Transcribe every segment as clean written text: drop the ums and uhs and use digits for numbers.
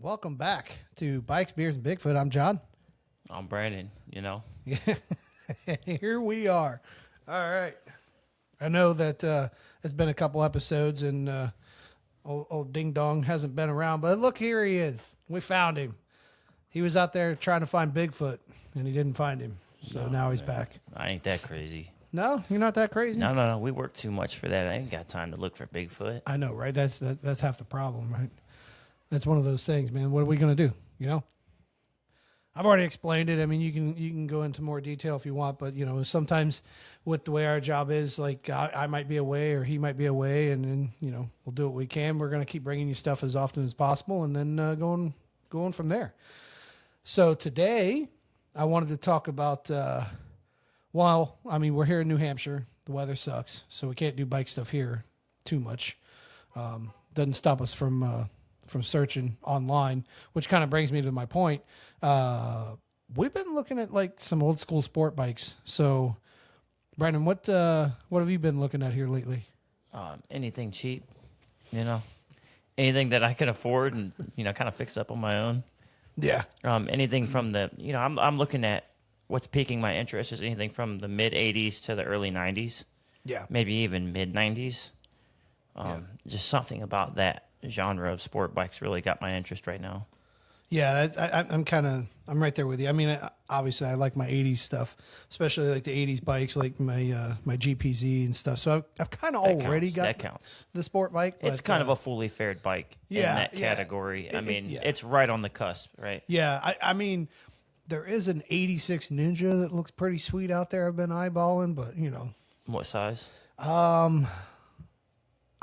Welcome back to Bikes, Beers, and Bigfoot. I'm John. I'm Brandon, Here we are. All right. I know that it's been a couple episodes and old Ding Dong hasn't been around, but look, here he is. We found him. He was out there trying to find Bigfoot, and he didn't find him. So now he's back. I ain't that crazy. No, you're not that crazy? No. We work too much for that. I ain't got time to look for Bigfoot. I know, right? That's half the problem, right? That's one of those things, man. What are we going to do, I've already explained it. I mean, you can go into more detail if you want, but sometimes with the way our job is, like I might be away or he might be away, and then we'll do what we can. We're going to keep bringing you stuff as often as possible, and then going from there. So today, I wanted to talk about. We're here in New Hampshire. The weather sucks, so we can't do bike stuff here too much. Doesn't stop us from searching online, which kind of brings me to my point. We've been looking at like some old school sport bikes. So, Brandon, what have you been looking at here lately? Anything cheap, anything that I can afford and kind of fix up on my own. Yeah. Anything from the I'm looking at what's piquing my interest is anything from the mid '80s to the early '90s. Yeah. Maybe even mid '90s. Just something about that genre of sport bikes really got my interest right now. Yeah, I'm right there with you. I mean, obviously I like my 80s stuff, especially like the 80s bikes, like my GPZ and stuff. So I've kind of already got the sport bike. It's kind of a fully fared bike in that category. It's right on the cusp, right? Yeah, I mean, there is an 86 Ninja that looks pretty sweet out there. I've been eyeballing, but What size?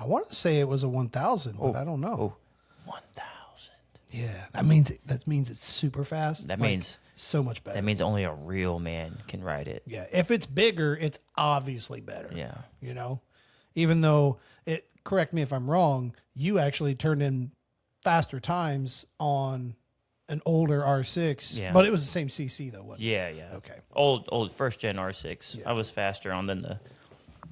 I want to say it was a 1000, but I don't know. 1000. Yeah, that means it's super fast. That means so much better. That means only a real man can ride it. Yeah, if it's bigger, it's obviously better. Yeah. Even though correct me if I'm wrong, you actually turned in faster times on an older R6, but it was the same CC though, wasn't it? Yeah. Okay. Old first gen R6. Yeah. I was faster on than the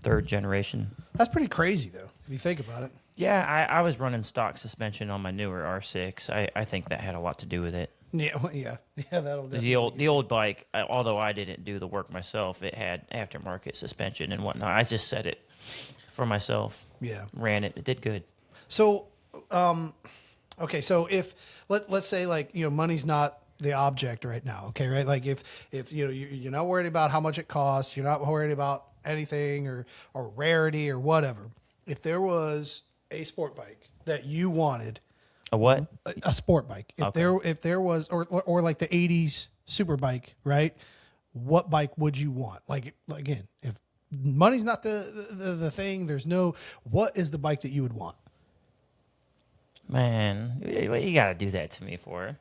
third generation. That's pretty crazy though, if you think about it. Yeah, I was running stock suspension on my newer R6. I think that had a lot to do with it. Yeah, that'll definitely. The old bike, although I didn't do the work myself, it had aftermarket suspension and whatnot. I just set it for myself. Yeah, ran it. It did good. So, okay. So if let's say like money's not the object right now. Okay, right? Like if you're not worried about how much it costs, you're not worried about anything or rarity or whatever. If there was a sport bike that you wanted, a what? A sport bike. If there was or like the 80s super bike, right? What bike would you want? Like again, if money's not the thing, what is the bike that you would want? Man, what you got to do that to me for?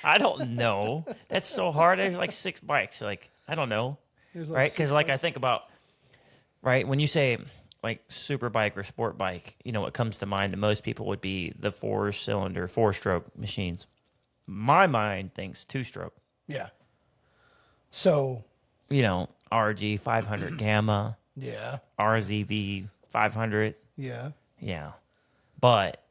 I don't know. That's so hard. There's like 6 bikes. Like, I don't know. Right? Because I think about, right, when you say like super bike or sport bike, what comes to mind to most people would be the 4-cylinder, 4-stroke machines. My mind thinks 2-stroke. Yeah. So, RG 500 Gamma. Yeah. RZV 500. Yeah. Yeah. But,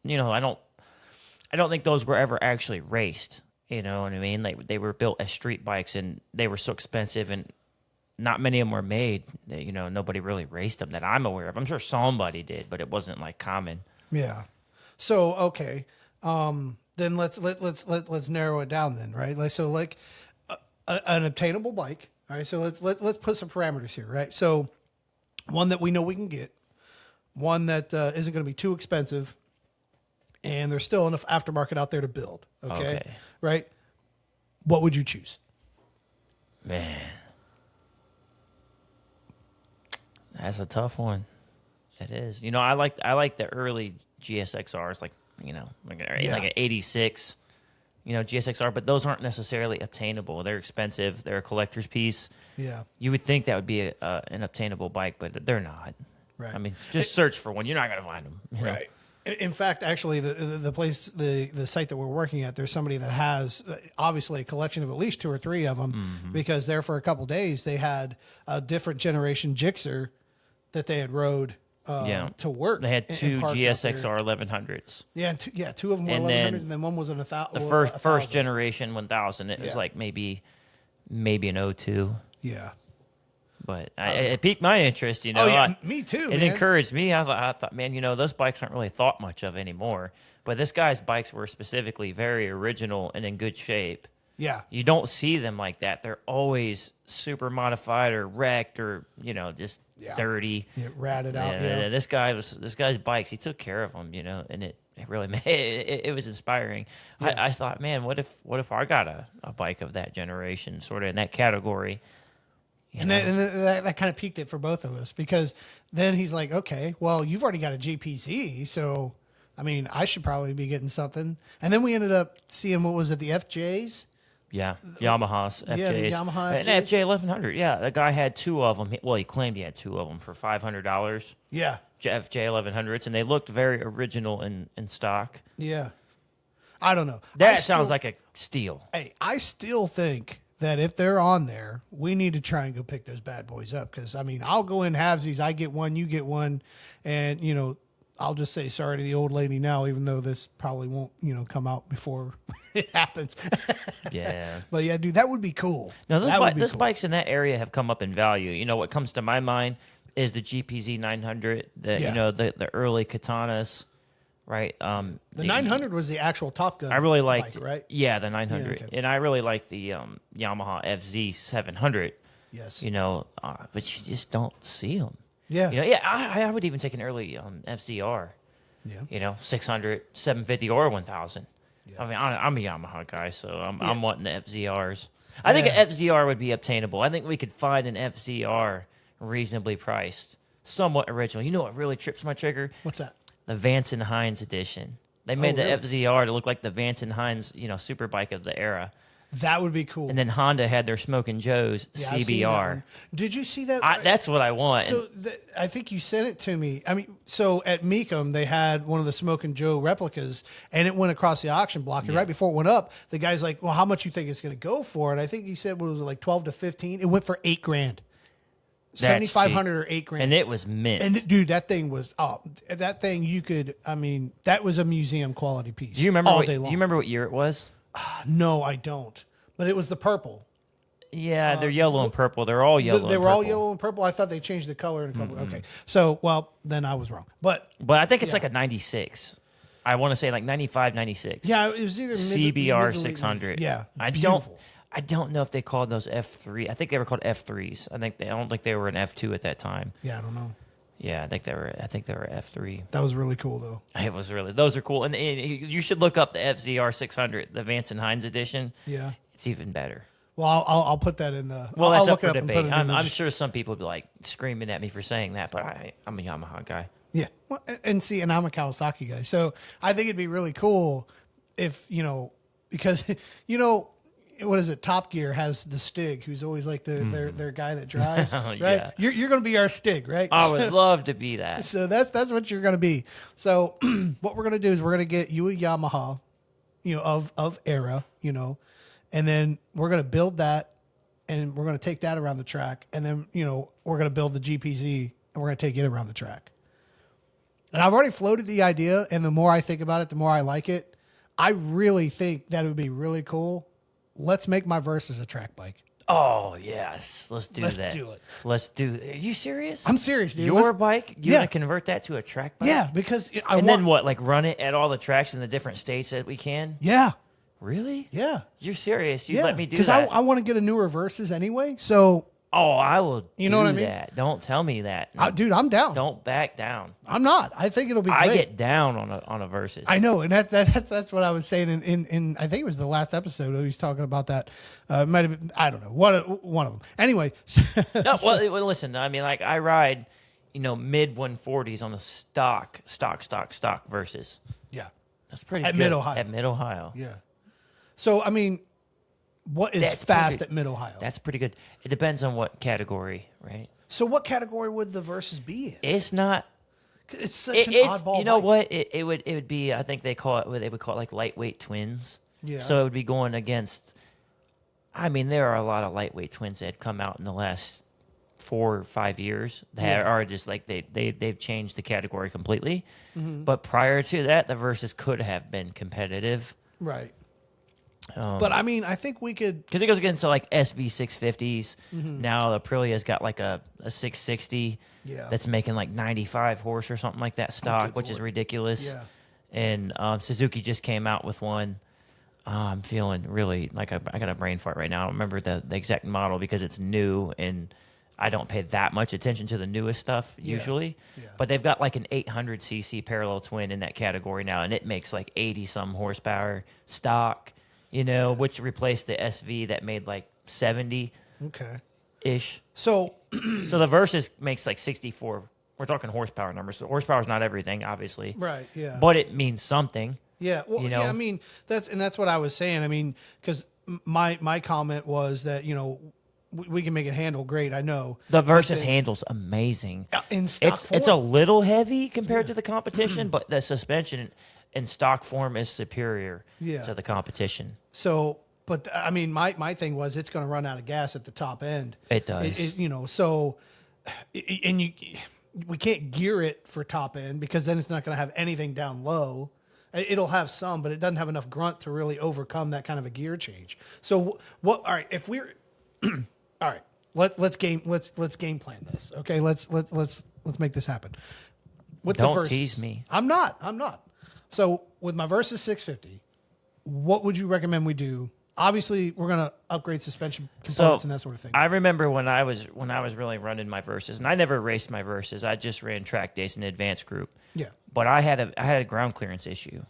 I don't think those were ever actually raced. You know what I mean? Like they were built as street bikes and they were so expensive and not many of them were made. Nobody really raced them that I'm aware of. I'm sure somebody did, but it wasn't like common. Yeah. So okay, then let's narrow it down then, right? Like an obtainable bike. All right. So let's put some parameters here, right? So one that we know we can get, one that isn't going to be too expensive, and there's still enough aftermarket out there to build. Okay. Right. What would you choose? Man. That's a tough one. It is. I like the early GSXRs, like an 86, GSXR, but those aren't necessarily obtainable. They're expensive. They're a collector's piece. Yeah. You would think that would be an obtainable bike, but they're not. Right. I mean, just search for one. You're not going to find them. Right. In fact, actually, the place, the site that we're working at, there's somebody that has obviously a collection of at least 2 or 3 of them, because there for a couple of days they had a different generation Gixxer that they had rode to work. They had and two park out GSXR 1100s. there. Yeah, two of them were And 1100s, then and then one was an 1000. The first generation 1000, it was Yeah. like maybe an O2. Yeah. But it piqued my interest, you know. Oh yeah, me too. It man. encouraged me. I thought, man, you know, those bikes aren't really thought much of anymore. But this guy's bikes were specifically very original and in good shape. Yeah. You don't see them like that. They're always super modified or wrecked or, you know, just dirty. It ratted out. Yeah. This guy's bikes, he took care of them, you know, and it really made it was inspiring. Yeah. I thought, man, what if I got a bike of that generation, sort of in that category? And that kind of piqued it for both of us, because then he's like, okay, well, you've already got a GPZ, so I mean, I should probably be getting something. And then we ended up seeing, what was it, the FJs? Yeah, Yamaha's FJs. Yeah, the Yamaha An FJs. FJ 1100. Yeah, the guy had two of them. Well, he claimed he had two of them for $500. Yeah. FJ 1100s, and they looked very original in stock. Yeah. I don't know. That sounds like a steal. Hey, I still think that if they're on there, we need to try and go pick those bad boys up. Because, I mean, I'll go in halvesies. I get one, you get one. And, you know, I'll just say sorry to the old lady now, even though this probably won't, you know, come out before it happens. Yeah. But, yeah, dude, that would be cool. Now, That would be those cool. bikes in that area have come up in value. You know, what comes to my mind is the GPZ 900, you know, the early katanas, right? The 900 was the actual Top Gun. I really liked, bike, right? Yeah, the 900, Yeah, okay. and I really like the Yamaha FZ 700. Yes. You know, but you just don't see them. Yeah. You know, yeah, I would even take an early FZR. Yeah. You know, 600, 750, or 1000. I mean, I'm a Yamaha guy, so I'm wanting the FZRs. I think an FZR would be obtainable. I think we could find an FZR reasonably priced, somewhat original. You know what really trips my trigger? What's that? The Vance and Hines edition. They made the really? FZR to look like the Vance and Hines, you know, super bike of the era. That would be cool. And then Honda had their Smokin' Joe's Yeah, I've seen that CBR. one. Did you see that? That's what I want. So I think you sent it to me. I mean, so at Mecum, they had one of the Smokin' Joe replicas, and it went across the auction block. And right before it went up, the guy's like, "Well, how much you think it's going to go for?" And I think he said, "What was it, like 12 to 15?" It went for $8,000, That's 7,500 or $8,000. and it was mint. And dude, that thing was that thing you could. I mean, that was a museum quality piece. do you remember? all day long? Do you remember what year it was? No, I don't. But it was the purple. Yeah, they're yellow and purple. They're all yellow. They and were all purple. yellow and purple. I thought they changed the color in a couple. Okay, so well, then I was wrong. But But I think it's like a 96. I want to say like 95, 96. yeah, it was either CBR mid to late 600. Yeah, I beautiful. don't know if they called those F3. I think they were called F3s. I don't think they were an F2 at that time. Yeah, I don't know. Yeah, I think they were F3. That was really cool though. It was really, those are cool. And you should look up the FZR 600, the Vance and Hines edition. Yeah. It's even better. Well, I'll put that in the. Well, I'll that's up look for it up and put debate. an I'm image. sure some people would be like screaming at me for saying that, but I'm a Yamaha guy. Yeah. Well, and see, and I'm a Kawasaki guy, so I think it'd be really cool if because what is it? Top Gear has the Stig, who's always like their guy that drives. Oh, right? yeah. You're going to be our Stig, right? I would love to be that. So that's what you're going to be. So what we're going to do is we're going to get you a Yamaha, of era, and then we're going to build that, and we're going to take that around the track, and then we're going to build the GPZ, and we're going to take it around the track. And I've already floated the idea, and the more I think about it, the more I like it. I really think that it would be really cool. Let's make my Versus a track bike. Oh yes, let's do Let's that. do it. Let's do. Are you serious? I'm serious, dude. Your bike? You Yeah. want to convert that to a track bike? Yeah, because Then what? Like run it at all the tracks in the different states that we can? Yeah, Really? yeah. You're serious? You Yeah, let me do because that? I want to get a newer Versus anyway. So, Oh, I will. You know what I mean? That. Don't tell me that. dude, I'm down. Don't back down. I'm not. I think it'll be great. I get down on a Versus. I know, and that's what I was saying in I think it was the last episode. He was talking about that. It might have been, I don't know, one of them. Anyway, No, well, listen. I mean, like I ride, mid 140s on a stock Versus. yeah, That's pretty At good. Mid-Ohio. At Mid Ohio. yeah. So I mean, what is That's fast pretty- at Mid Ohio? That's pretty good. It depends on what category, right? So what category would the Versus be in? It's not. It's such an It's oddball. you know bike. what it would be. I think they would call it like lightweight twins. Yeah. So it would be going against. I mean, there are a lot of lightweight twins that have come out in the last 4 or 5 years that Yeah. are just like they've changed the category completely. But prior to that, the Versus could have been competitive. Right. But I mean, I think we could. Because it goes against like SV 650s. Now the Aprilia's got like a 660 Yeah. that's making like 95 horse or something like that stock, good which is Lord. ridiculous. Yeah. And Suzuki just came out with one. I'm feeling really like I got a brain fart right now. I don't remember the exact model because it's new and I don't pay that much attention to the newest stuff usually. Yeah. But they've got like an 800cc parallel twin in that category now, and it makes like 80 some horsepower stock, which replaced the SV that made like 70 Okay. ish. So So the Versus makes like 64. We're talking horsepower numbers. So horsepower is not everything, obviously. right. Yeah. But it means something. Yeah, well, you know? yeah. I mean, that's what I was saying. I mean, because my comment was that we can make it handle great. I know The But Versus then- handles amazing. in stock It's a form. little heavy compared to the competition, but the suspension in stock form is superior Yeah. to the competition. So, but I mean, my thing was it's going to run out of gas at the top end. It does. So, and we can't gear it for top end because then it's not going to have anything down low. It'll have some, but it doesn't have enough grunt to really overcome that kind of a gear change. So what? All right, if we're all right, let's game plan this. Okay, let's make this happen. With Don't the Versus, tease me. I'm not. So with my Versus 650, what would you recommend we do? Obviously, we're gonna upgrade suspension components and that sort of thing. I remember when I was really running my Versus, and I never raced my Versus. I just ran track days in the advanced group. Yeah. But I had a ground clearance issue.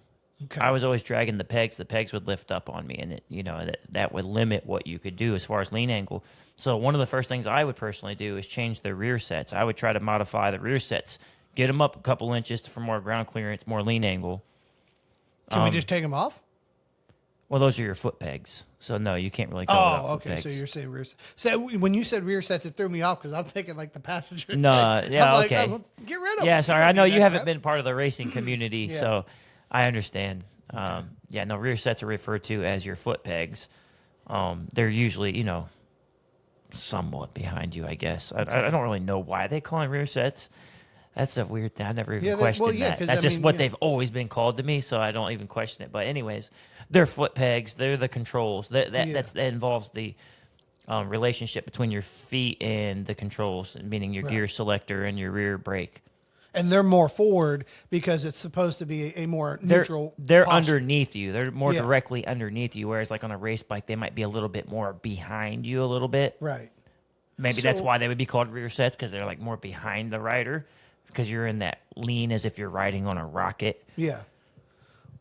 Okay. I was always dragging the pegs. The pegs would lift up on me, and that would limit what you could do as far as lean angle. So one of the first things I would personally do is change the rear sets. I would try to modify the rear sets, get them up a couple inches for more ground clearance, more lean angle. Can we just take them off? Well, those are your foot pegs. So no, you can't really go without Oh, foot okay. pegs. So you're saying rear. So when you said rear sets, it threw me off because I'm thinking like the passenger. No, thing. yeah, I'm like, okay. oh, get rid of. Yeah, them. sorry. don't I know need you that haven't crap. been part of the racing community, Yeah. so I understand. Yeah, no, rear sets are referred to as your foot pegs. They're usually, somewhat behind you, I guess. I don't really know why they call them rear sets. That's a weird thing. I never even questioned that. 'cause, That's I just mean, what yeah. they've always been called to me, so I don't even question it. But anyways, they're foot pegs. They're the controls. That involves the relationship between your feet and the controls, meaning your gear selector and your rear brake. And they're more forward because it's supposed to be a more neutral. They're posture. underneath you. They're more Yeah. directly underneath you. Whereas, like on a race bike, they might be a little bit more behind you, a little bit. Right. Maybe that's So- why they would be called rear sets, because they're like more behind the rider, because you're in that lean as if you're riding on a rocket. Yeah.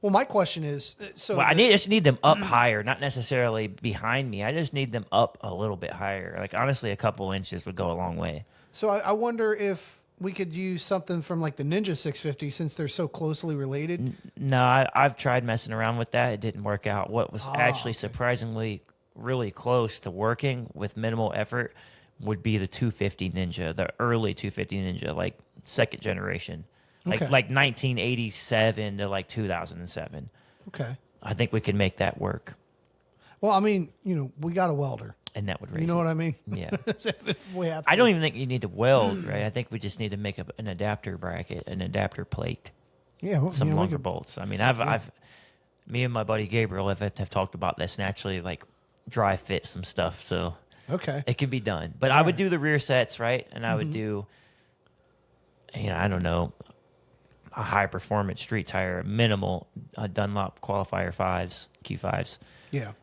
Well, my question is, so Well, I just need them up higher, not necessarily behind me. I just need them up a little bit higher. Like honestly, a couple inches would go a long way. So I wonder if we could use something from like the Ninja 650 since they're so closely related. No, I've tried messing around with that. It didn't work out. What was actually surprisingly really close to working with minimal effort would be the 250 Ninja, the early 250 Ninja, like second generation, like Okay. 1987 to like 2007. Okay. I think we could make that work, Well, I mean, we got a welder. and that would raise You know it. what I mean? Yeah. If we have I to. don't even think you need to weld, right? I think we just need to make an adapter bracket, an adapter plate, Yeah. Well, some we longer could- bolts. I mean, me and my buddy Gabriel have talked about this and actually like dry fit some stuff, so Okay. it can be done. But I would do the rear sets, right? And I would do, I don't know, a high performance street tire, minimal Dunlop Qualifier 5s, Q5s. Yeah.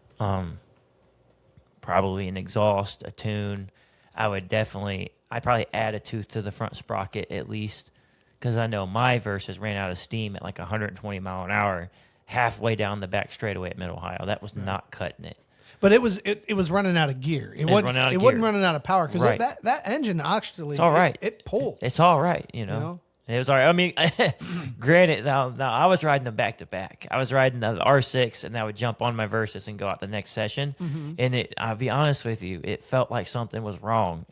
Probably an exhaust, a tune. I'd probably add a tooth to the front sprocket at least, because I know my Versus ran out of steam at like 120 mile an hour halfway down the back straightaway at Mid Ohio. That was not cutting it. But it was running out of gear. It wasn't running out of it wasn't gear. running out of power because Right. that engine actually It's all right. it pulled. It's all right, know? It was all right. I mean, granted, now I was riding them back to back. I was riding the R6, and I would jump on my Versus and go out the next session. And I'll be honest with you, it felt like something was wrong.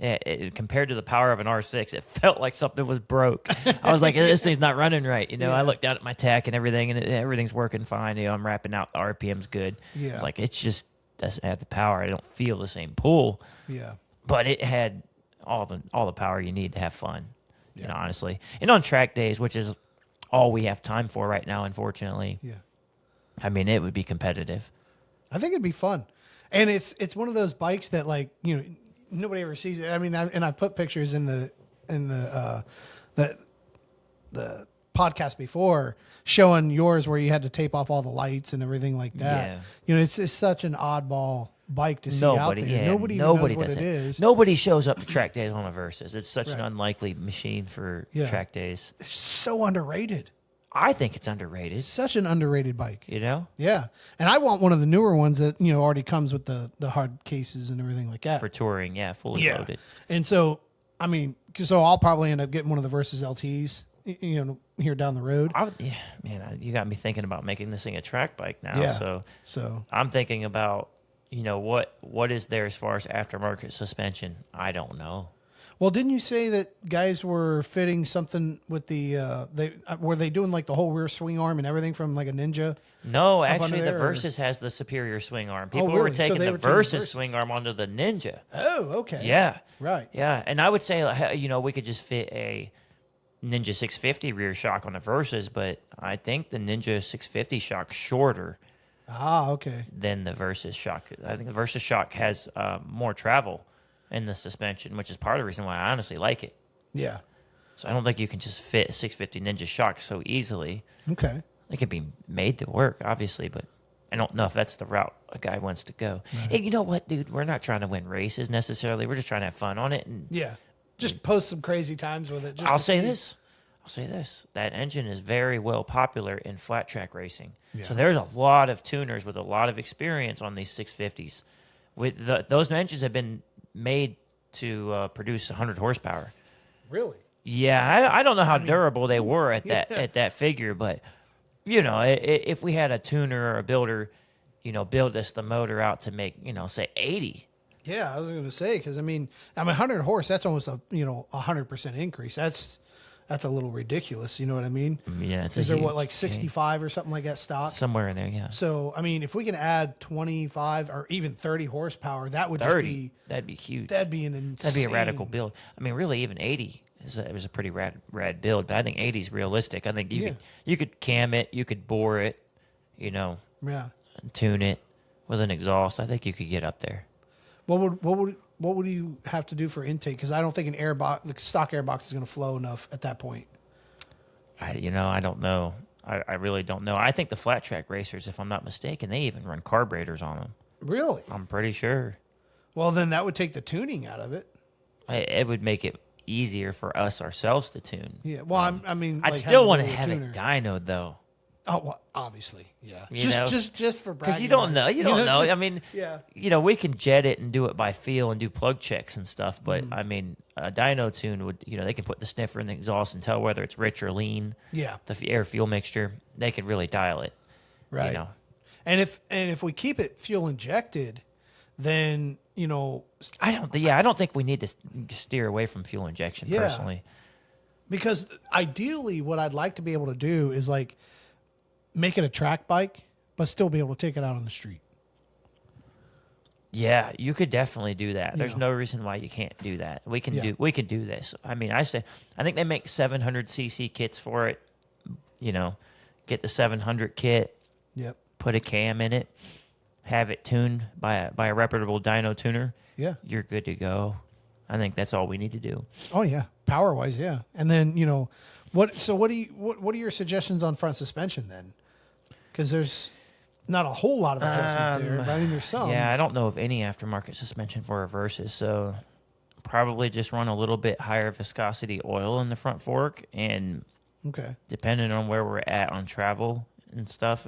Compared to the power of an R6, it felt like something was broke. I was like, this thing's not running right. I looked down at my tach and everything, and everything's working fine. I'm wrapping out. The RPM's good. Yeah. It's like, it just doesn't have the power. I don't feel the same pull. Yeah. But it had all the power you need to have fun. You know, honestly, and on track days, which is all we have time for right now, unfortunately. Yeah. I mean, it would be competitive. I think it'd be fun, and it's one of those bikes that, like, you know, nobody ever sees it. I mean, I've put pictures in the podcast before showing yours where you had to tape off all the lights and everything like that. Yeah. You know, it's such an oddball bike to see out there. Nobody even knows what does it is. Nobody shows up to track days on a Versus. It's such an unlikely machine for track days. It's so underrated. I think it's underrated. Such an underrated bike. You know, Yeah. And I want one of the newer ones that, you know, already comes with the hard cases and everything like that. for touring, fully loaded. And so, I mean, so I'll probably end up getting one of the Versus LTs, you know, here down the road. Man, you got me thinking about making this thing a track bike now. Yeah. So I'm thinking about, you know, what is there as far as aftermarket suspension? I don't know. Well, didn't you say that guys were fitting something with the were they doing like the whole rear swing arm and everything from like a Ninja? No, under actually, the there, or- Versus has the superior swing arm. People really? were So taking they the were taking the Versus Versus. swing arm onto the Ninja. Oh, okay. Yeah. Right. Yeah, and I would say, like, you know, we could just fit a Ninja 650 rear shock on the Versus, but I think the Ninja 650 shock's shorter Ah, okay. than the Versus shock. I think the Versus shock has more travel in the suspension, which is part of the reason why I honestly like it. Yeah. So I don't think you can just fit a 650 Ninja shock so easily. Okay. It could be made to work, obviously, but I don't know if that's the route a guy wants to go. Hey, you know what, dude? We're not trying to win races necessarily. We're just trying to have fun on it. And Yeah. Just post some crazy times with it. Just I'll to say see. this. That engine is very well popular in flat track racing. Yeah. So there's a lot of tuners with a lot of experience on these 650s. Those engines have been made to produce 100 horsepower. Really? Yeah, I don't know how durable they were at that figure, but you know, if we had a tuner or a builder, you know, build us the motor out to make, you know, say 80. Yeah, I was going to say, because I mean, 100 horse, that's almost a 100% increase. That's a little ridiculous. You know what I mean? Yeah, it's Is there huge what, like change. 65 or something like that stock? Somewhere in there, yeah. So I mean, if we can add 25 or even 30 horsepower, that would 30. just be That'd be huge. that'd be an insane. That'd be a radical build. I mean, really, even 80 it was a pretty rad build, but I think 80 is realistic. I think you could cam it, you could bore it, you know, Yeah. and tune it with an exhaust. I think you could get up there. What would you have to do for intake? Because I don't think the stock airbox is going to flow enough at that point. I don't know. I really don't know. I think the flat track racers, if I'm not mistaken, they even run carburetors on them. Really? I'm pretty sure. Well, then that would take the tuning out of it. It would make it easier for us ourselves to tune. Yeah. Well, I mean, I'd like still want to having have a it tuner. dynoed though. Oh, well, obviously, yeah. You know? Just for Because bragging you don't know. rights. You don't know. just- I mean, yeah. you know, we can jet it and do it by feel and do plug checks and stuff. But I mean, a dyno tune would, you know, they can put the sniffer in the exhaust and tell whether it's rich or lean. Yeah. The air fuel mixture, they could really dial it. Right. You know, And if we keep it fuel injected, then I don't think we need to steer away from fuel injection Yeah. personally. because ideally, what I'd like to be able to do is like make it a track bike, but still be able to take it out on the street. Yeah, you could definitely do that. There's Yeah. no reason why you can't do that. We can Yeah. we could do this. I mean, I think they make 700cc kits for it. You know, get the 700 kit, Yep. put a cam in it, have it tuned by a reputable dyno tuner. Yeah. You're good to go. I think that's all we need to do. Oh yeah. Power wise, yeah. And then what are your suggestions on front suspension then? Because there's not a whole lot of adjustment there, but I mean there's some. Yeah, I don't know of any aftermarket suspension for a Versus, so probably just run a little bit higher viscosity oil in the front fork, and Okay. depending on where we're at on travel and stuff,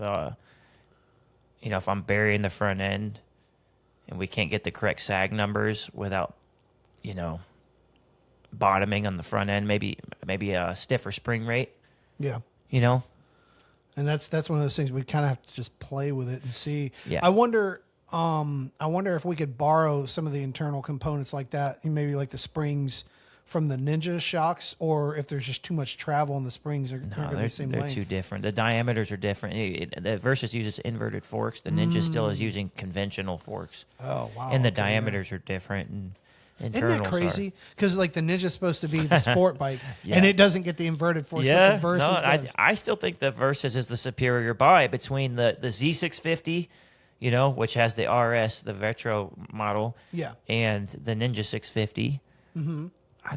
if I'm burying the front end and we can't get the correct sag numbers without, bottoming on the front end, maybe a stiffer spring rate, Yeah. And that's one of those things we kind of have to just play with it and see. Yeah. I wonder if we could borrow some of the internal components like that, maybe like the springs from the Ninja shocks, or if there's just too much travel and the springs are going to be the same they're length. too different. The diameters are different. The Versus uses inverted forks. The Ninja still is using conventional forks. Oh wow! And the Okay, yeah. diameters are different. And internals Isn't that are. crazy? Because like the Ninja's supposed to be the sport bike, Yeah. and it doesn't get the inverted forks. Yeah, but the Versus does. I still think the Versus is the superior buy between the Z650, which has the RS, the retro model, Yeah. and the Ninja 650. Mm-hmm.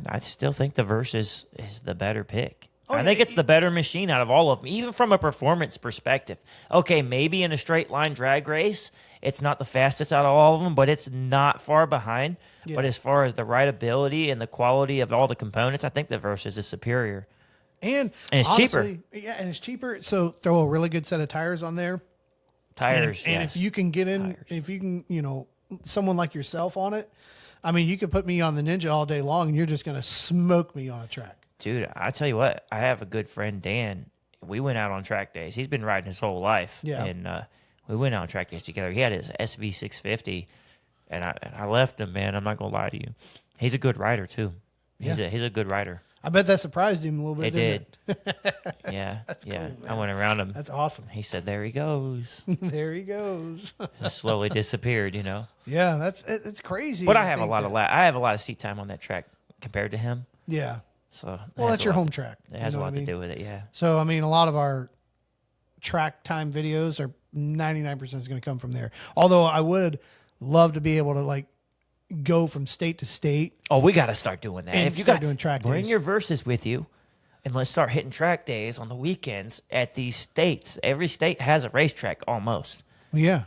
I still think the Versus is the better pick. Oh, I think it's the better machine out of all of them, even from a performance perspective. Okay, maybe in a straight line drag race, it's not the fastest out of all of them, but it's not far behind. Yeah. But as far as the rideability and the quality of all the components, I think the Versus is superior. And it's honestly, cheaper. Yeah, and it's cheaper. So throw a really good set of tires on there. Tires, And yes. if you can get in, Tires. if you can, someone like yourself on it, I mean, you could put me on the Ninja all day long and you're just going to smoke me on a track. Dude, I tell you what, I have a good friend, Dan. We went out on track days. He's been riding his whole life. Yeah. And we went out on track days together. He had his SV650, and I left him, man. I'm not going to lie to you. He's a good rider, too. He's a good rider. I bet that surprised him a little bit. It didn't did. Yeah. Yeah. cool, I went around him. That's awesome. He said, there he goes. There he goes. And slowly disappeared, Yeah, it's crazy. But to I have a think lot of that. I have a lot of seat time on that track compared to him. Yeah. So it Well, has that's a your lot home to- track. It has you a know lot what I to mean? do with it, yeah. So, I mean, a lot of our track time videos are 99% is going to come from there. Although I would love to be able to like go from state to state. Oh, we got to start doing that. And If you start got doing track bring days. your Versus with you, and let's start hitting track days on the weekends at these states. Every state has a racetrack almost. Yeah.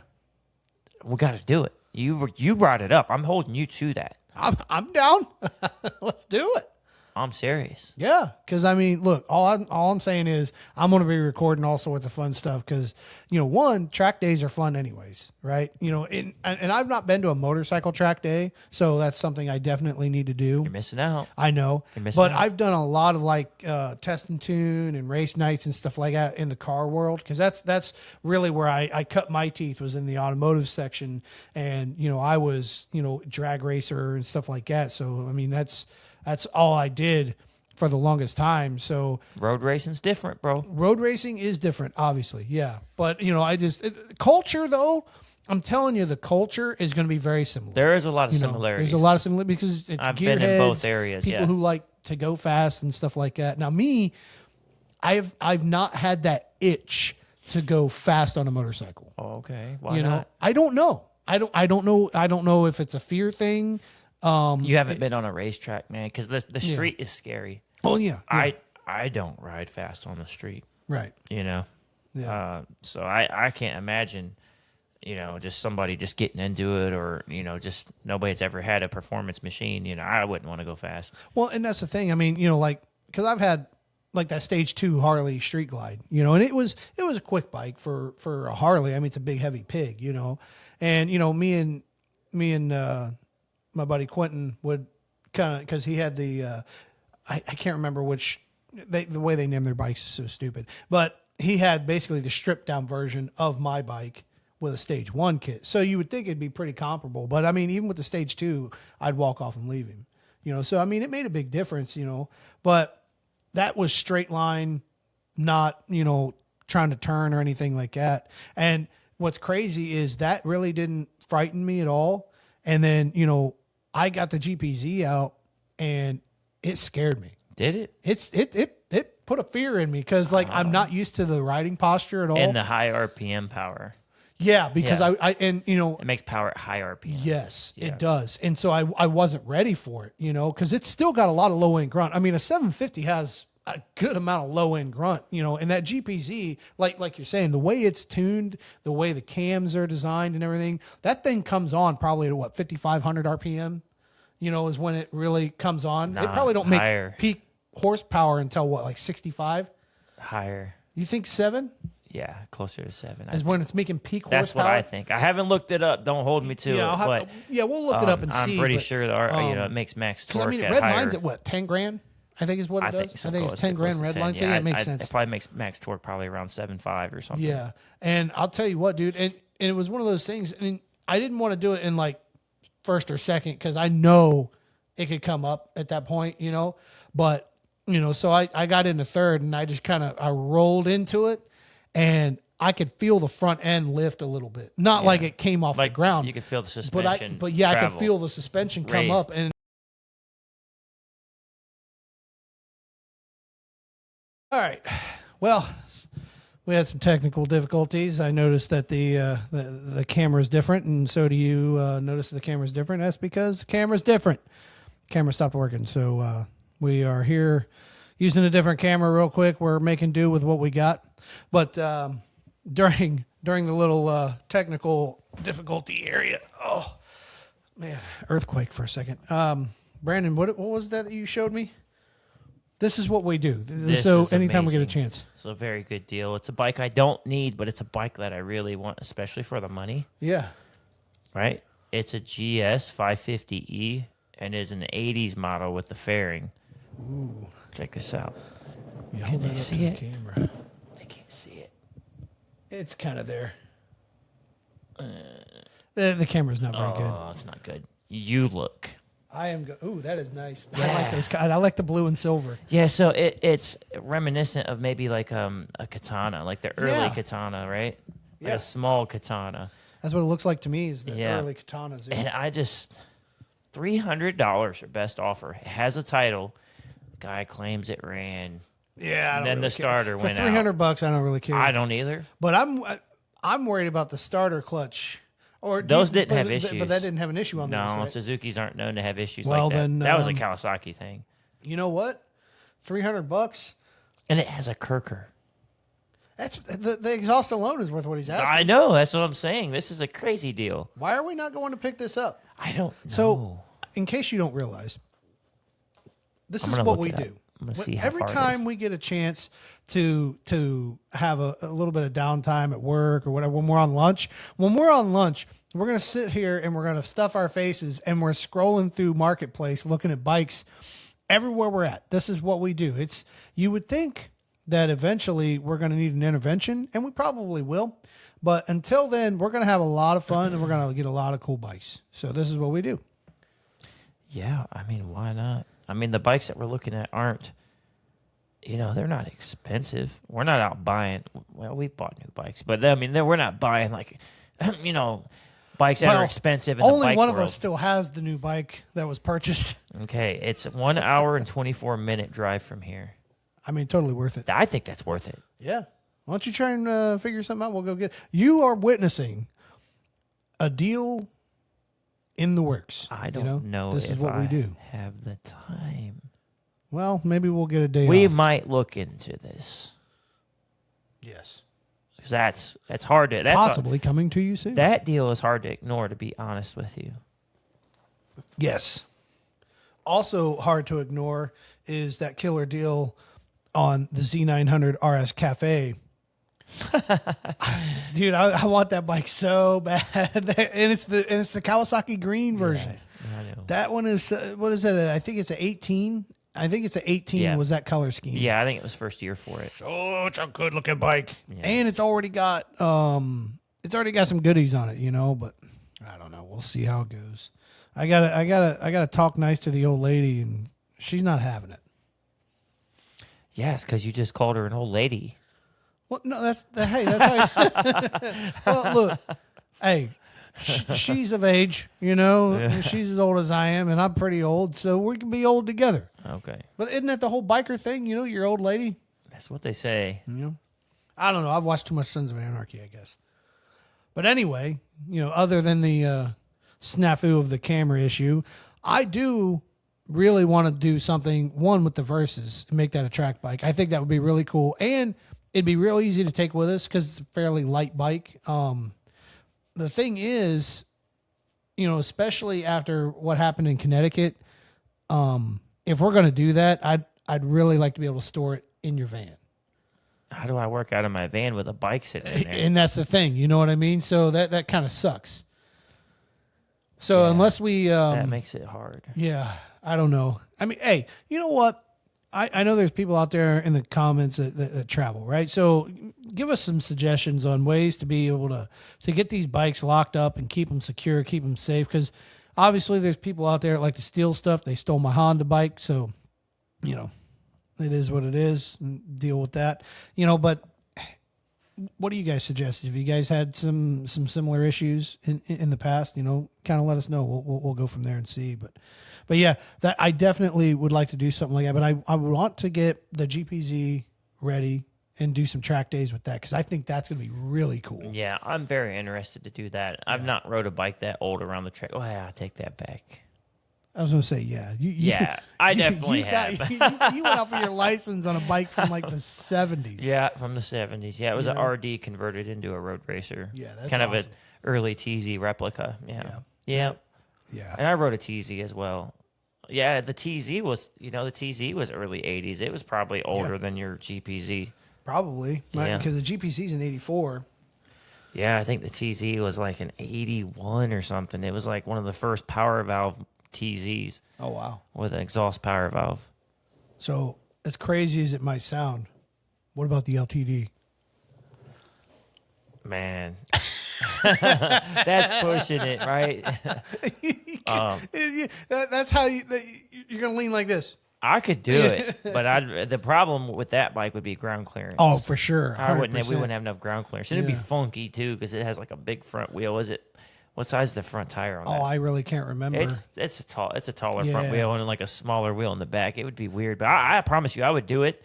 We got to do it. You brought it up. I'm holding you to that. I'm down. Let's do it. I'm serious. Yeah, because I mean, look, all I'm saying is I'm going to be recording all sorts of fun stuff because one, track days are fun anyways, right? And I've not been to a motorcycle track day, so that's something I definitely need to do. You're missing out. I know, You're missing but out. I've done a lot of like test and tune and race nights and stuff like that in the car world because that's really where I cut my teeth was in the automotive section, and I was drag racer and stuff like that. So I mean that's all I did for the longest time. So Road racing's different, bro. road racing is different, obviously. Yeah. But, culture, though, I'm telling you, the culture is going to be very similar. There is a lot of You know, similarities. There's a lot of similarity because it's I've been in both areas, people yeah. who like to go fast and stuff like that. Now, me, I've not had that itch to go fast on a motorcycle. Oh, okay. Why You know, not? I don't know. I don't know. I don't know if it's a fear thing. You haven't been on a racetrack, man, because the street is scary. Oh yeah. I don't ride fast on the street, Right. Yeah. So I can't imagine, just somebody just getting into it or, just nobody's ever had a performance machine. I wouldn't want to go fast. Well, and that's the thing. I mean, because I've had like that stage 2 Harley Street Glide, and it was a quick bike for a Harley. I mean, it's a big heavy pig, and me and my buddy Quentin would kind of because he had the I can't remember which the way they name their bikes is so stupid, but he had basically the stripped down version of my bike with a stage 1 kit. So you would think it'd be pretty comparable, but I mean, even with the stage 2, I'd walk off and leave him. So I mean, it made a big difference, but that was straight line, not, trying to turn or anything like that. And what's crazy is that really didn't frighten me at all. And then, I got the GPZ out and it scared me. Did it? It put a fear in me because like I'm not used to the riding posture at all. And the high RPM power. Yeah, because Yeah. It makes power at high RPM. yes, Yeah. it does. And so I wasn't ready for it, because it's still got a lot of low end grunt. I mean, a 750 has a good amount of low end grunt, and that GPZ, like you're saying, the way it's tuned, the way the cams are designed and everything, that thing comes on probably to 5,500 RPM, is when it really comes on. They Nah, probably don't make higher. peak horsepower until 65? Higher. You think 7 Yeah, closer to 7. is when it's making peak That's horsepower? what I think. I haven't looked it up. Don't hold me to Yeah, it. I'll have But we'll look it up and I'm see. pretty but- sure that it makes max 'cause, torque I mean, at red higher. line's at 10 grand? I think is what it I does. think so. I think it's close 10 to grand close to red 10. line. So Yeah, yeah, it makes It sense. probably makes max torque probably around 7.5 or something. Yeah. And I'll tell you what, dude, and it was one of those things. I mean, I didn't want to do it in like first or second because I know it could come up at that point, But, so I got into third and I just I rolled into it and I could feel the front end lift a little bit. Not like it came off the ground. You could feel the but suspension. I could travel. feel the suspension come up Raised. and All right. Well, we had some technical difficulties. I noticed that the camera is different, and so do you notice the camera is different? That's because the camera's different. Camera stopped working, so we are here using a different camera real quick. We're making do with what we got, but during the little technical difficulty area, oh man, earthquake for a second. Brandon, what was that you showed me? This is what we do. So anytime we get a chance. It's a very good deal. It's a bike I don't need, but it's a bike that I really want, especially for the money. Yeah. Right? It's a GS 550E and is an 80s model with the fairing. Ooh. Check this out. Yeah, Can hold they that up see to it? the camera. They can't see it. It's kind of there. The camera's not very good. Oh, it's not good. You look. I am good. Ooh, that is nice. I Yeah. like those. I like the blue and silver. Yeah, so it's reminiscent of maybe like a katana, like the early Yeah. katana, right? Like Yeah. a small katana. That's what it looks like to me. Is the Yeah. early katanas? And I just $300 or best offer. It has a title. Guy claims it ran. Yeah. I don't Then the really care. starter For went out. $300, I don't really care. I don't either. But I'm worried about the starter clutch. Or Those didn't have but issues. that didn't have an issue on those. No, Right? Suzuki's aren't known to have issues Well, like that. then, That was a Kawasaki thing. You know what? $300. And it has a Kirker. That's the exhaust alone is worth what he's asking. I know. That's what I'm saying. This is a crazy deal. Why are we not going to pick this up? I don't know. So, in case you don't realize, this I'm is gonna what look we it up. do. I'm gonna see how Every far it time is. we get a chance to have a little bit of downtime at work or whatever, when we're on lunch, we're going to sit here and we're going to stuff our faces and we're scrolling through Marketplace looking at bikes everywhere we're at. This is what we do. You would think that eventually we're going to need an intervention, and we probably will. But until then, we're going to have a lot of fun and we're going to get a lot of cool bikes. So this is what we do. Yeah, I mean, why not? I mean, the bikes that we're looking at aren't, they're not expensive. We're not out buying. Well, we've bought new bikes, but I mean, we're not buying like, bikes that are expensive. In Only the bike one of world. us still has the new bike that was purchased. Okay, it's 1 hour and 24-minute drive from here. I mean, totally worth it. I think that's worth it. Yeah. Why don't you try and figure something out? We'll go get it. You are witnessing a deal in the works. I don't know This if is what I we do. have the time. Well, maybe we'll get a day We off. might look into this. Yes. 'Cause that's hard to Possibly coming to you soon. that deal is hard to ignore, to be honest with you. Yes. Also hard to ignore is that killer deal on the Z900 RS Cafe. Dude, I want that bike so bad, and it's the Kawasaki green version. I know. That one is what is it? I think it's an 18. I think it's an 18. Yeah. Was that color scheme? Yeah, I think it was first year for it. Such a good looking bike, Yeah. and it's already got some goodies on it, But I don't know. We'll see how it goes. I gotta talk nice to the old lady, and she's not having it. Yes, because you just called her an old lady. Well, no, that's how. Well, look, hey, she's of age, She's as old as I am, and I'm pretty old, so we can be old together. Okay, But isn't that the whole biker thing? Your old lady. that's what they say. I don't know. I've watched too much Sons of Anarchy, I guess. But anyway, other than the snafu of the camera issue, I do really want to do something, one, with the Versus and make that a track bike. I think that would be really cool. And it'd be real easy to take with us because it's a fairly light bike. The thing is, especially after what happened in Connecticut, if we're going to do that, I'd really like to be able to store it in your van. How do I work out of my van with a bike sitting in there? And that's the thing, you know what I mean? So that kind of sucks. So Yeah. unless we, That makes it hard. yeah, I don't know. I mean, hey, you know what? I know there's people out there in the comments that travel, right? So give us some suggestions on ways to be able to get these bikes locked up and keep them secure, keep them safe. Because obviously there's people out there that like to steal stuff. They stole my Honda bike. So, it is what it is. And deal with that, But what do you guys suggest? If you guys had some similar issues in the past, kind of let us know. We'll go from there and see. But yeah, that I definitely would like to do something like that. But I would want to get the GPZ ready and do some track days with that, because I think that's going to be really cool. Yeah, I'm very interested to do that. I've not rode a bike that old around the track. Oh, yeah, I take that back. I was going to say, yeah. Yeah, I definitely have. You went out for your license on a bike from like the 70s. Yeah, from the 70s. Yeah, it was You an know? RD converted into a road racer. Yeah, that's kind of awesome. an early TZ replica. Yeah. Yeah. And I rode a TZ as well. Yeah, the TZ was, the TZ was early 80s. It was probably older than your GPZ. Probably. Yeah. Because the GPC's in 84. Yeah, I think the TZ was like an 81 or something. It was like one of the first power valve TZs Oh, wow. with an exhaust power valve. So, as crazy as it might sound, what about the LTD? Man, that's pushing it, right? That's how you're going to lean like this. I could do it, but the problem with that bike would be ground clearance. Oh, for sure. We 100%. wouldn't have enough ground clearance. And it'd Yeah. be funky too because it has like a big front wheel. What size is the front tire on that? Oh, I really can't remember. It's a taller Yeah. front wheel and like a smaller wheel in the back. It would be weird, but I promise you, I would do it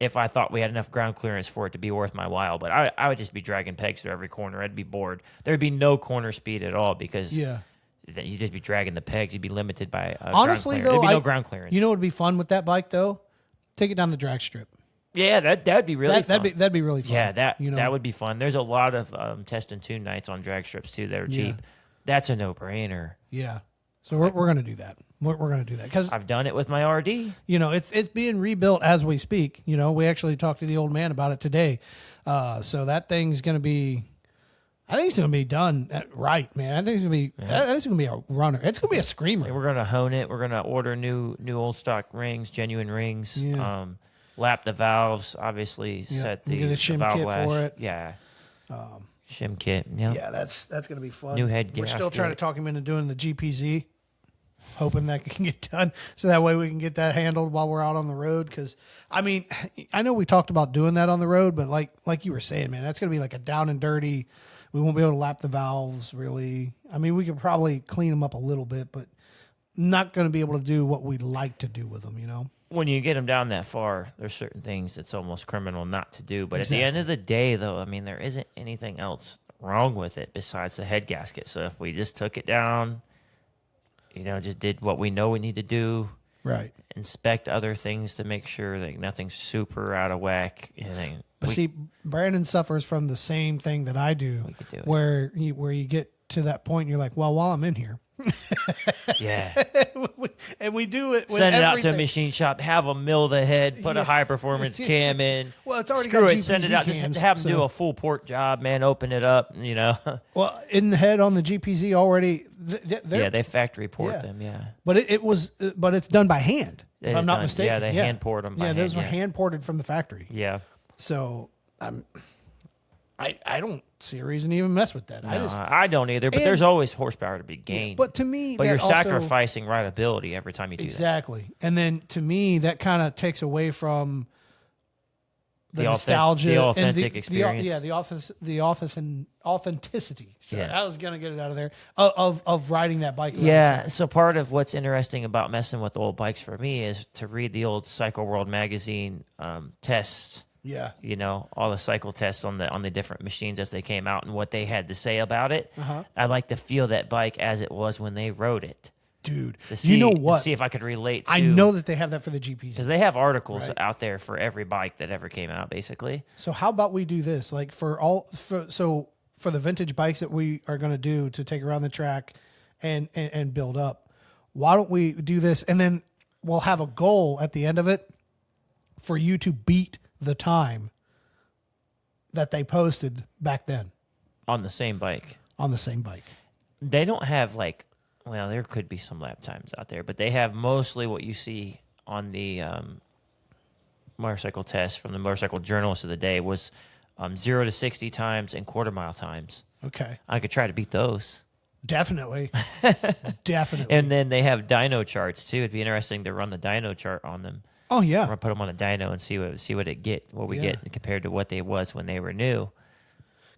if I thought we had enough ground clearance for it to be worth my while. But I would just be dragging pegs through every corner. I'd be bored. There'd be no corner speed at all because Yeah. you'd just be dragging the pegs. You'd be limited by Honestly, ground clearance. though, There'd be no ground clearance. You know what would be fun with that bike, though? Take it down the drag strip. Yeah, that'd be really fun. That'd be really fun. Yeah, that you know? that would be fun. There's a lot of test and tune nights on drag strips too that are cheap. That's a no-brainer. Yeah. So we're going to do that. We're going to do that because I've done it with my RD. it's being rebuilt as we speak. We actually talked to the old man about it today. So that thing's going to be. I think it's going to be done right, man. I think it's going to be. I think it's going to be a runner. It's going to be a screamer. We're gonna hone it. We're gonna order new old stock rings, genuine rings. Yeah. Lap the valves, obviously. Set and the, get a the shim valve kit lash. for it. Yeah. Shim kit. Yeah. Yeah, that's going to be fun. New head We're still gasket. trying to talk him into doing the GPZ, hoping that can get done, so that way we can get that handled while we're out on the road. Because I know we talked about doing that on the road, but like you were saying, man, that's going to be like a down and dirty. We won't be able to lap the valves really. We could probably clean them up a little bit, but not going to be able to do what we'd like to do with them. When you get them down that far, there's certain things that's almost criminal not to do. But at the end of the day, though, there isn't anything else wrong with it besides the head gasket. So if we just took it down, just did what we know we need to do, Right. inspect other things to make sure that nothing's super out of whack. But see, Brandon suffers from the same thing that I do, We could do it. where you get to that point and you're like, well, while I'm in here, Yeah. and we do it. With Send it out to a everything. machine shop, have them mill the head, put a high performance cam in. Well, it's already Screw got it, send it GPZ out. Just cams, have them do so- a full port job, man. Open it up, Well, in the head on the GPZ already. Yeah, they factory port Yeah. them. Yeah, But but it's done by hand. It If I'm is not done. mistaken. Yeah, they hand poured them by Yeah, those hand, were yeah. hand ported from the factory. yeah. So I don't see a reason to even mess with that. No, I don't either. But And- there's always horsepower to be gained. But to me, But that you're also- sacrificing rideability every time you do that. Exactly. And then to me, that kind of takes away from the The nostalgia, and authentic experience. the office and authenticity. So Yeah. I was gonna get it out of there of riding that bike. around. Yeah, so part of what's interesting about messing with old bikes for me is to read the old Cycle World magazine tests. yeah, All the cycle tests on the different machines as they came out and what they had to say about it. I like to feel that bike as it was when they rode it. dude. To see, You know what? See if I could relate to. I know that they have that for the GPs. because they have articles Right. out there for every bike that ever came out, basically. So how about we do this? Like for the vintage bikes that we are going to do to take around the track and build up, why don't we do this? And then we'll have a goal at the end of it for you to beat the time that they posted back then On the same bike. on the same bike. They don't have there could be some lap times out there, but they have mostly what you see on the motorcycle test from the motorcycle journalist of the day was 0 to 60 times and quarter mile times. Okay. I could try to beat those. Definitely. Definitely. And then they have dyno charts too. It'd be interesting to run the dyno chart on them. oh I'm yeah. gonna put them on a dyno and see what we Yeah. get compared to what they was when they were new.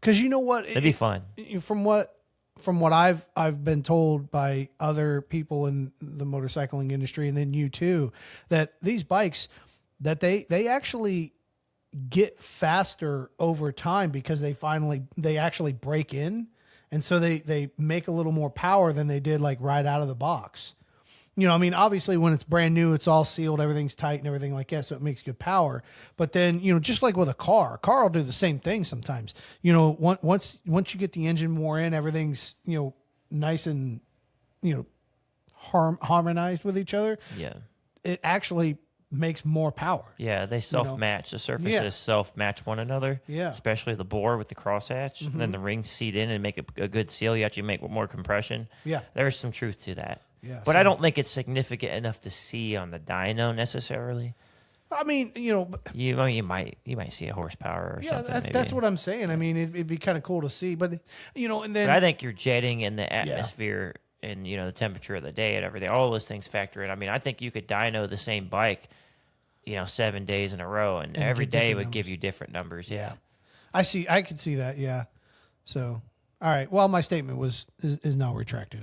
Cause you know what? It'd be fun. From what I've been told by other people in the motorcycling industry, and then you too, that these bikes that they actually get faster over time because they actually break in. And so they make a little more power than they did like right out of the box. You know, I mean, obviously when it's brand new, it's all sealed, everything's tight and everything like that. So it makes good power. But then, you know, just like with a car will do the same thing sometimes. You know, once you get the engine more in, everything's, you know, nice and, you know, harmonized with each other. Yeah. It actually makes more power. Yeah, they self-match. The surfaces Yeah. self-match one another. Yeah. Especially the bore with the crosshatch. And then the rings seat in and make a good seal. You actually make more compression. Yeah. There's some truth to that. Yeah, But so- I don't think it's significant enough to see on the dyno necessarily. I mean, you know, You might see a horsepower or yeah, something. that's maybe. what I'm saying. I mean, it'd be kind of cool to see, but you know, and then But I think you're jetting in the atmosphere and, you know, the temperature of the day and everything. All those things factor in. I mean, I think you could dyno the same bike, you know, 7 days in a row, and every get day different would numbers. give you different numbers. Yeah. I could see that. Yeah. So, all right. Well, my statement is now retracted.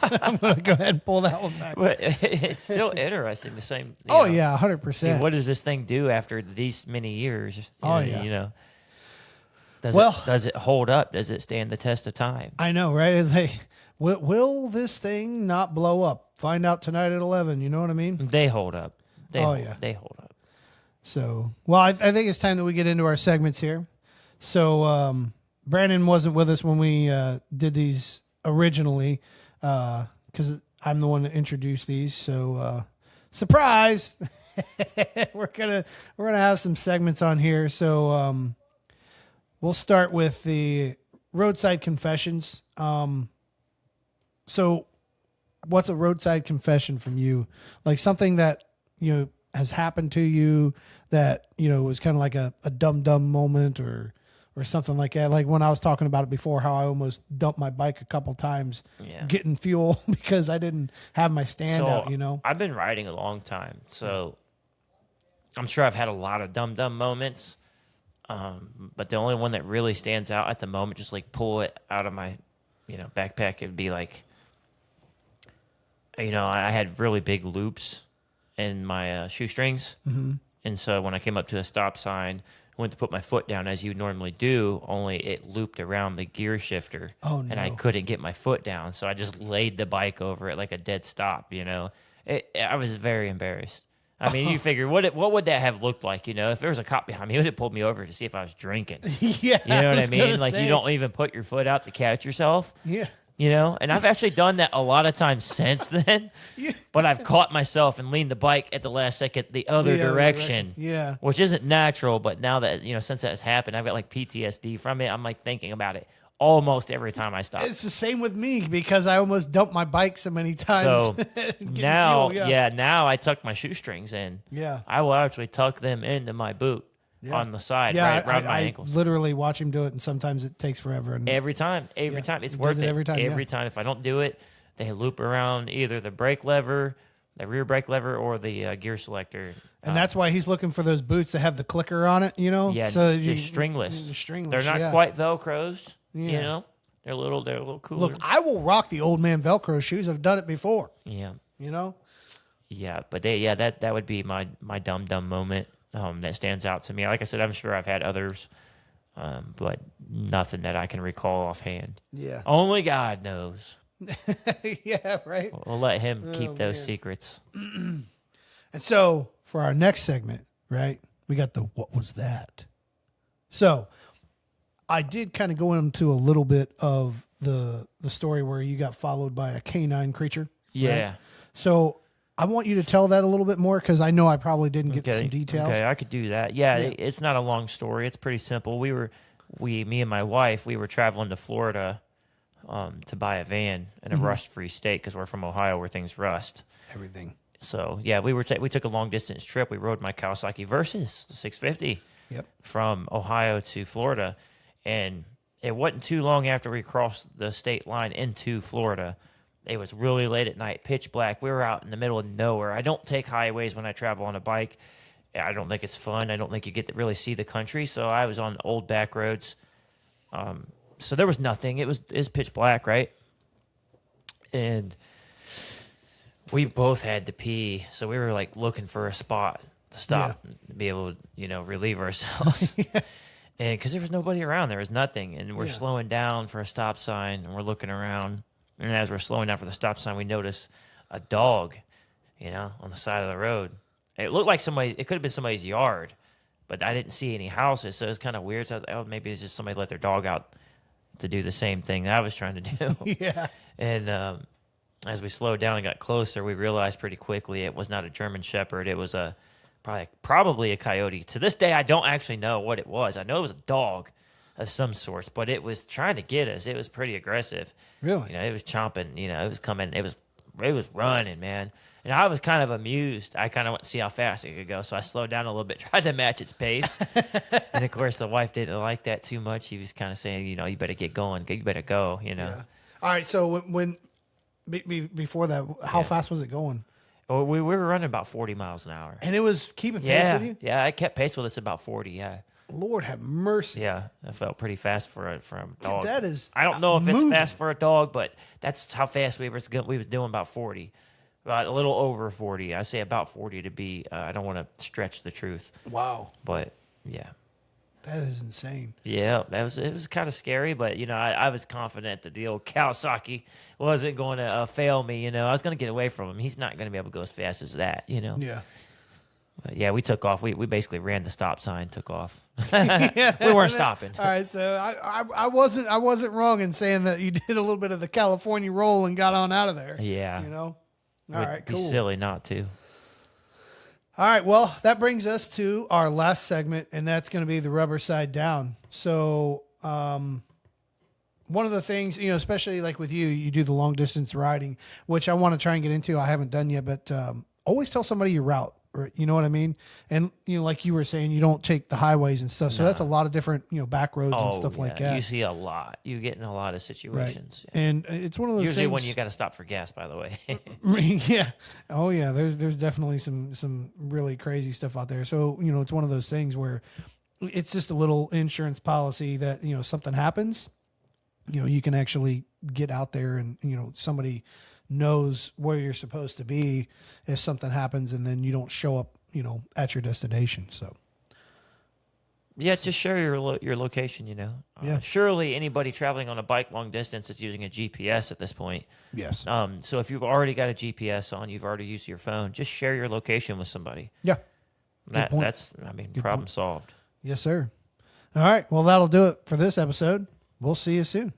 I'm going to go ahead and pull that one back. But it's still interesting. The same. you Oh know, yeah, See, 100%. what does this thing do after these many years? You know, does it hold up? Does it stand the test of time? I know, right? It's like, will this thing not blow up? Find out tonight at 11. You know what I mean? They hold up. They hold up. So, well, I think it's time that we get into our segments here. So, Brandon wasn't with us when we did these originally because I'm the one that introduced these. So, surprise! we're gonna have some segments on here. So, we'll start with the roadside confessions. So, what's a roadside confession from you? Like something that you know has happened to you that you know was kind of like a dumb moment or something like that. Like when I was talking about it before, how I almost dumped my bike a couple times getting fuel because I didn't have my stand out. You know, I've been riding a long time, so I'm sure I've had a lot of dumb moments. But the only one that really stands out at the moment, just like pull it out of my, you know, backpack, it'd be like, you know, I had really big loops in my shoestrings. Mm-hmm. And so when I came up to a stop sign, I went to put my foot down as you normally do, only it looped around the gear shifter. Oh, no. And I couldn't get my foot down. So I just laid the bike over it like a dead stop, you know. I was very embarrassed. I mean, you figure, what would that have looked like, you know? If there was a cop behind me, he would have pulled me over to see if I was drinking. Yeah, You know what I was gonna mean? Like, say. you don't even put your foot out to catch yourself. Yeah. You know, and I've actually done that a lot of times since then. Yeah. But I've caught myself and leaned the bike at the last second the other The other direction. Yeah. Which isn't natural, but now that, you know, since that's happened, I've got like PTSD from it. I'm like thinking about it almost every time I stop. It's the same with me because I almost dumped my bike so many times. So getting now, fuel, now I tuck my shoestrings in. Yeah. I will actually tuck them into my boot on the side, Yeah, right around my I ankles. literally watch him do it, and sometimes it takes forever. And Every time. It's He does worth it it. every time, Every yeah. time. If I don't do it, they loop around either the brake lever, the rear brake lever, or the gear selector. And that's why he's looking for those boots that have the clicker on it, you know? Yeah, so they're stringless. The stringless. They're not yeah. quite Velcros, you Yeah. know? They're a little cooler. Look, I will rock the old man Velcro shoes. I've done it before, yeah. you know? Yeah, but that would be my dumb moment that stands out to me. Like I said, I'm sure I've had others, but nothing that I can recall offhand. Yeah. Only God knows. Yeah, right? We'll let him keep those secrets. And so for our next segment, right, we got the what was that? So I did kind of go into a little bit of the story where you got followed by a canine creature. Yeah. Right? So I want you to tell that a little bit more because I know I probably didn't get some details. Okay, I could do that. Yeah, it's not a long story. It's pretty simple. Me and my wife, we were traveling to Florida to buy a van in a rust-free state because we're from Ohio where things rust. Everything. So yeah, we took a long distance trip. We rode my Kawasaki Versys 650 Yep. from Ohio to Florida, and it wasn't too long after we crossed the state line into Florida. It was really late at night, pitch black. We were out in the middle of nowhere. I don't take highways when I travel on a bike. I don't think it's fun. I don't think you get to really see the country. So I was on old back roads. So there was nothing. It was pitch black, right? And we both had to pee. So we were like looking for a spot to stop, and be able to, relieve ourselves. And because there was nobody around, there was nothing. And we're slowing down for a stop sign, and we're looking around. And as we're slowing down for the stop sign, we notice a dog, on the side of the road. It looked like it could have been somebody's yard, but I didn't see any houses. So it was kind of weird. So I thought, maybe it's just somebody let their dog out to do the same thing that I was trying to do. Yeah. And as we slowed down and got closer, we realized pretty quickly it was not a German Shepherd. It was probably a coyote. To this day, I don't actually know what it was. I know it was a dog of some sort, but it was trying to get us. It was pretty aggressive. Really? It was chomping. It was coming. It was running, man. And I was kind of amused. I kind of wanted to see how fast it could go, so I slowed down a little bit, tried to match its pace. And of course, the wife didn't like that too much. She was kind of saying, you better get going. You better go. Yeah. All right. So before that, how fast was it going? Well, we were running about 40 miles an hour. And it was keeping pace with you? Yeah, I kept pace with us about 40, yeah. Lord have mercy. Yeah, I felt pretty fast for a dog. That is I don't know if moving. it's fast for a dog, but that's how fast we was doing about 40. About a little over 40. I say about 40 to be, I don't want to stretch the truth. Wow. But, yeah. That is insane. Yeah, it was kind of scary, but I was confident that the old Kawasaki wasn't going to fail me. I was going to get away from him. He's not going to be able to go as fast as that. Yeah. But yeah, we took off. We basically ran the stop sign, took off. We weren't stopping. All right, so I wasn't wrong in saying that you did a little bit of the California roll and got on out of there. Yeah. All right, right, cool. cool. Be silly not to. All right, well, that brings us to our last segment, and that's going to be the rubber side down. So, one of the things, especially like with you do the long distance riding, which I want to try and get into. I haven't done yet, but always tell somebody your route. Or, you know what I mean? And, like you were saying, you don't take the highways and stuff. So that's a lot of different, back roads and stuff like that. You see a lot. You get in a lot of situations. Right. And it's one of those usually things, when you got to stop for gas, by the way. Yeah. Oh yeah. There's definitely some really crazy stuff out there. So, it's one of those things where it's just a little insurance policy that, something happens, you can actually get out there and, somebody knows where you're supposed to be if something happens, and then you don't show up, at your destination. So yeah, just share your location, Yeah. Surely anybody traveling on a bike long distance is using a GPS at this point. yes. So if you've already got a GPS on, you've already used your phone, just share your location with somebody. Yeah. point. That's problem solved. Yes, sir. All right. Well, that'll do it for this episode. We'll see you soon.